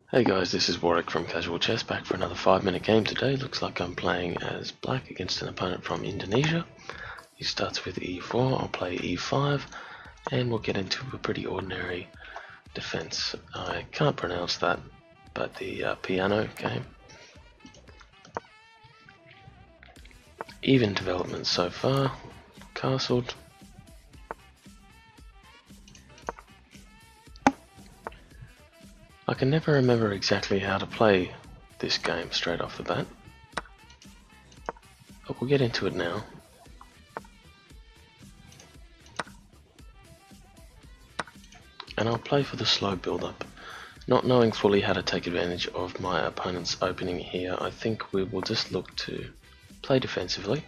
Hey guys, this is Warwick from Casual Chess, back for another 5-minute game today. Looks like I'm playing as black against an opponent from Indonesia. He starts with e4, I'll play e5, and we'll get into a pretty ordinary defense. I can't pronounce that, but the piano game. Even development so far. Castled. I can never remember exactly how to play this game straight off the bat, but we'll get into it now. And I'll play for the slow build-up. Not knowing fully how to take advantage of my opponent's opening here, I think we will just look to play defensively.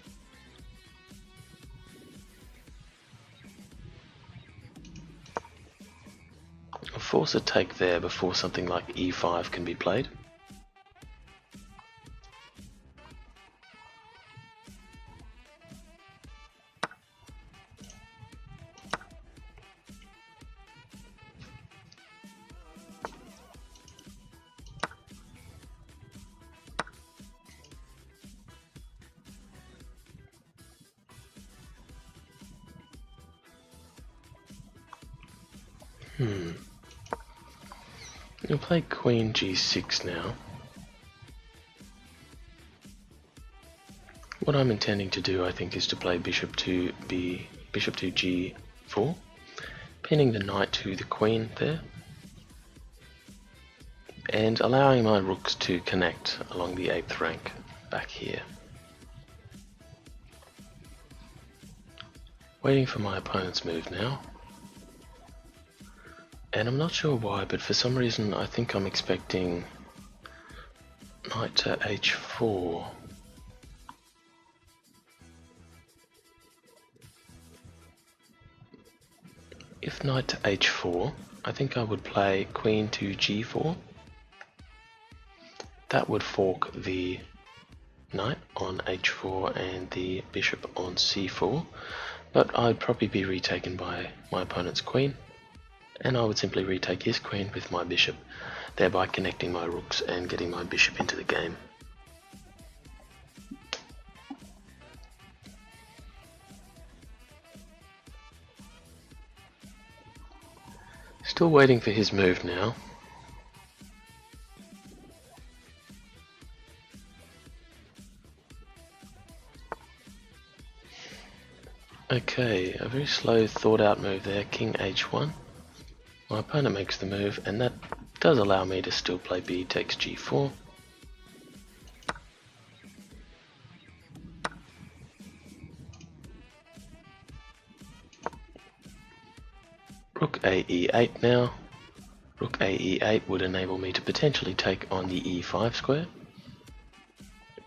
I'll force a take there before something like e5 can be played. We'll play Queen G6 now. What I'm intending to do, I think, is to play Bishop to G4, pinning the knight to the queen there, and allowing my rooks to connect along the 8th rank back here. Waiting for my opponent's move now. And I'm not sure why, but for some reason I think I'm expecting knight to h4. If knight to h4, I think I would play queen to g4. That would fork the knight on h4 and the bishop on c4, but I'd probably be retaken by my opponent's queen, and I would simply retake his queen with my bishop, thereby connecting my rooks and getting my bishop into the game. Still waiting for his move now. Okay, a very slow thought out move there, king h1. My opponent makes the move, and that does allow me to still play b takes g4. Rook a e8 now. Rook a e8 would enable me to potentially take on the e5 square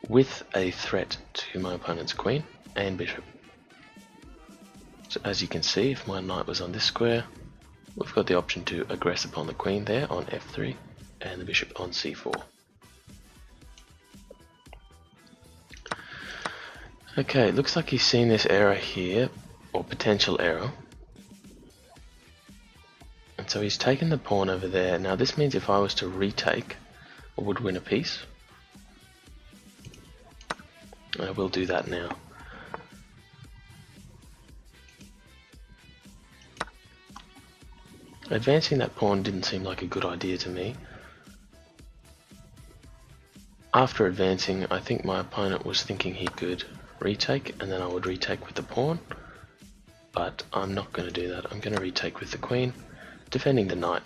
with a threat to my opponent's queen and bishop. So as you can see, if my knight was on this square, we've got the option to aggress upon the queen there on f3 and the bishop on c4. Okay, looks like he's seen this error here, or potential error. And so he's taken the pawn over there. Now this means if I was to retake, I would win a piece. I will do that now. Advancing that pawn didn't seem like a good idea to me. After advancing, I think my opponent was thinking he could retake, and then I would retake with the pawn. But I'm not going to do that. I'm going to retake with the queen, defending the knight.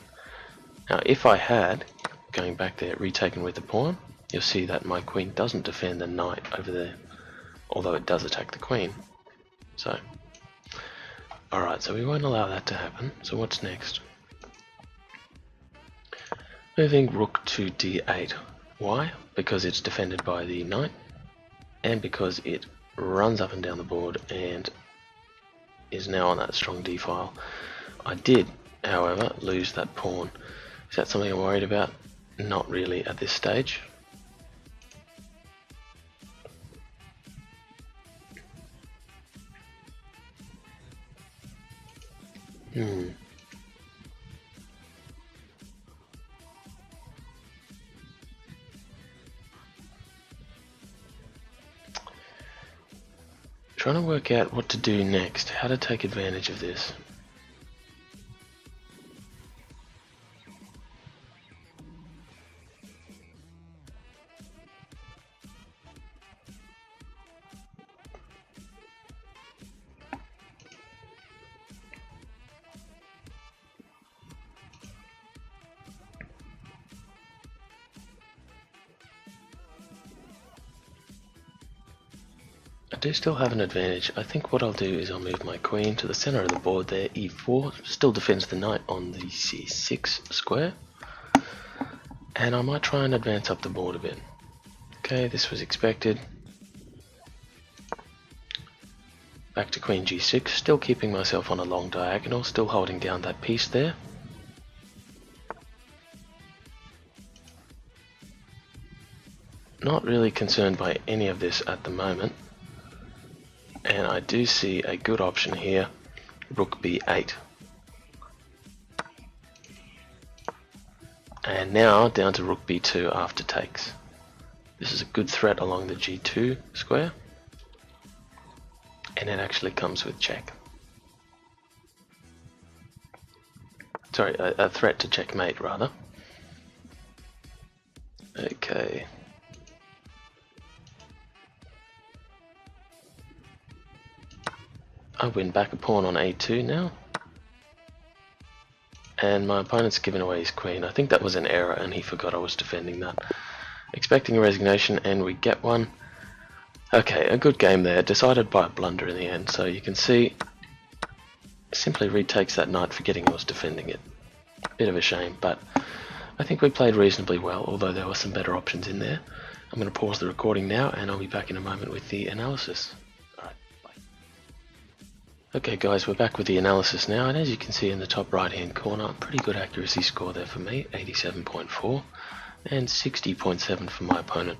Now if I had, going back there, retaken with the pawn, you'll see that my queen doesn't defend the knight over there, although it does attack the queen. So, alright, so we won't allow that to happen. So what's next? Moving rook to d8. Why? Because it's defended by the knight, and because it runs up and down the board and is now on that strong d file. I did, however, lose that pawn. Is that something I'm worried about? Not really at this stage. trying to work out what to do next, how to take advantage of this. I do still have an advantage. I think what I'll do is I'll move my queen to the center of the board there. E4 still defends the knight on the C6 square, and I might try and advance up the board a bit. Okay, this was expected. Back to queen G6, still keeping myself on a long diagonal, still holding down that piece there. Not really concerned by any of this at the moment. And I do see a good option here, rook b8. And now down to rook b2 after takes. This is a good threat along the g2 square, and it actually comes with check. Sorry, a threat to checkmate rather. Okay. I win back a pawn on a2 now, and my opponent's given away his queen. I think that was an error and he forgot I was defending that. Expecting a resignation, and we get one. Okay, a good game there, decided by a blunder in the end. So you can see, simply retakes that knight forgetting I was defending it. Bit of a shame, but I think we played reasonably well, although there were some better options in there. I'm going to pause the recording now and I'll be back in a moment with the analysis. Okay guys, we're back with the analysis now, and as you can see in the top right hand corner, pretty good accuracy score there for me, 87.4 and 60.7 for my opponent.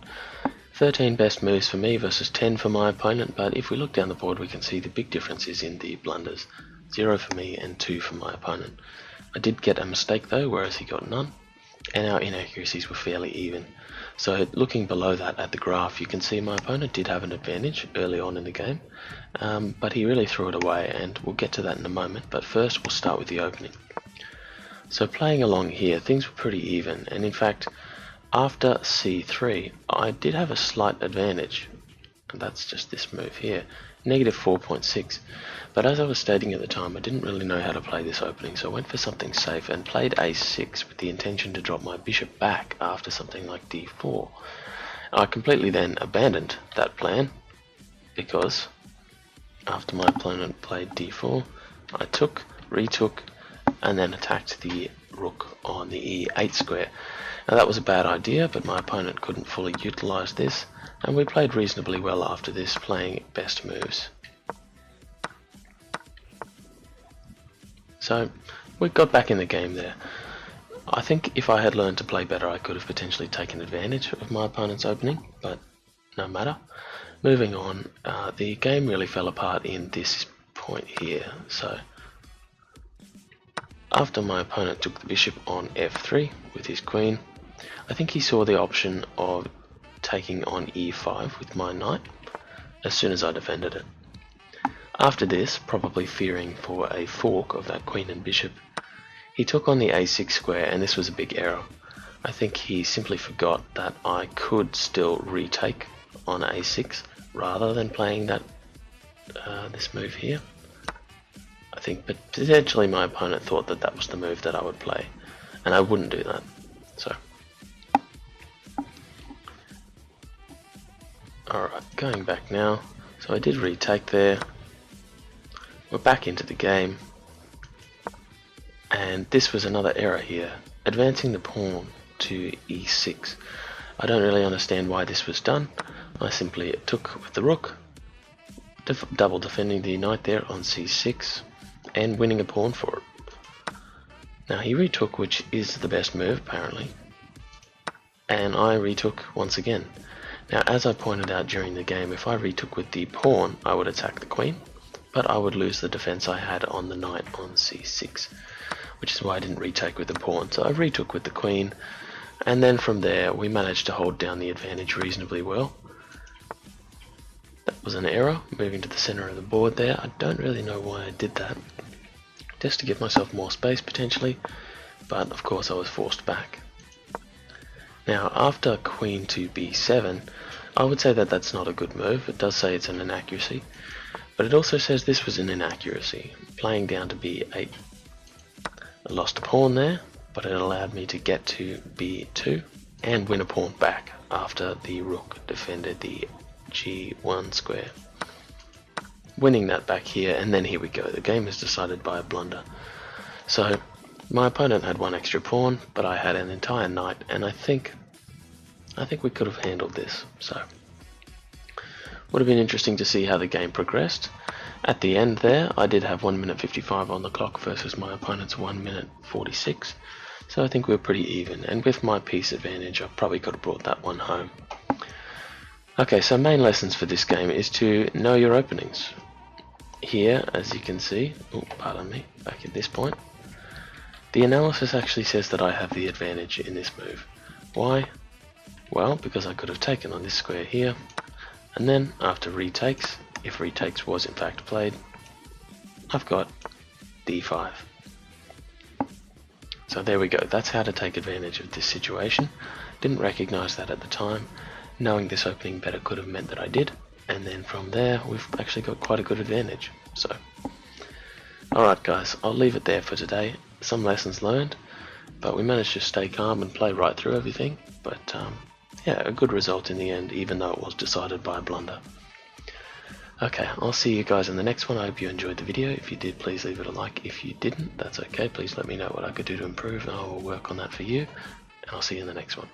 13 best moves for me versus 10 for my opponent, but if we look down the board we can see the big difference is in the blunders. 0 for me and 2 for my opponent. I did get a mistake though, whereas he got none, and our inaccuracies were fairly even. So looking below that at the graph, you can see my opponent did have an advantage early on in the game, but he really threw it away, and we'll get to that in a moment, but first we'll start with the opening. So playing along here, things were pretty even, and in fact after c3 I did have a slight advantage, and that's just this move here, negative 4.6. But as I was stating at the time, I didn't really know how to play this opening, so I went for something safe and played a6 with the intention to drop my bishop back after something like d4. I completely then abandoned that plan, because after my opponent played d4, I took, retook, and then attacked the rook on the e8 square. Now that was a bad idea, but my opponent couldn't fully utilize this, and we played reasonably well after this, playing best moves. So we got back in the game there. I think if I had learned to play better I could have potentially taken advantage of my opponent's opening, but no matter. Moving on, the game really fell apart in this point here. So after my opponent took the bishop on f3 with his queen, I think he saw the option of taking on e5 with my knight as soon as I defended it. After this, probably fearing for a fork of that queen and bishop, he took on the a6 square, and this was a big error. I think he simply forgot that I could still retake on a6 rather than playing that this move here. I think potentially my opponent thought that that was the move that I would play, and I wouldn't do that. So, alright, going back now. So I did retake there. We're back into the game, and this was another error here, advancing the pawn to e6. I don't really understand why this was done. I simply took with the rook, double defending the knight there on c6, and winning a pawn for it. Now he retook, which is the best move apparently, and I retook once again. Now as I pointed out during the game, if I retook with the pawn I would attack the queen, but I would lose the defense I had on the knight on c6, which is why I didn't retake with the pawn. So I retook with the queen, and then from there we managed to hold down the advantage reasonably well. was an error, moving to the center of the board there. I don't really know why I did that, just to give myself more space potentially, but of course I was forced back. Now after queen to b7, I would say that that's not a good move. It does say it's an inaccuracy, but it also says this was an inaccuracy, playing down to b8. I lost a pawn there, but it allowed me to get to b2 and win a pawn back after the rook defended the g1 square. Winning that back here, and then here we go. The game is decided by a blunder. So my opponent had one extra pawn, but I had an entire knight, and I think we could have handled this. So would have been interesting to see how the game progressed. At the end there, I did have 1 minute 55 on the clock versus my opponent's 1 minute 46. So I think we were pretty even, and with my piece advantage I probably could have brought that one home. Okay, so main lessons for this game is to know your openings. Here, as you can see, pardon me, back at this point, the analysis actually says that I have the advantage in this move. Why? Well, because I could have taken on this square here, and then after retakes, if retakes was in fact played, I've got d5. So there we go, that's how to take advantage of this situation. Didn't recognize that at the time. Knowing this opening better could have meant that I did, and then from there we've actually got quite a good advantage. So alright guys, I'll leave it there for today. Some lessons learned, but we managed to stay calm and play right through everything. But yeah, a good result in the end, even though it was decided by a blunder. Okay, I'll see you guys in the next one. I hope you enjoyed the video. If you did, please leave it a like. If you didn't, that's okay. Please let me know what I could do to improve, and I will work on that for you. And I'll see you in the next one.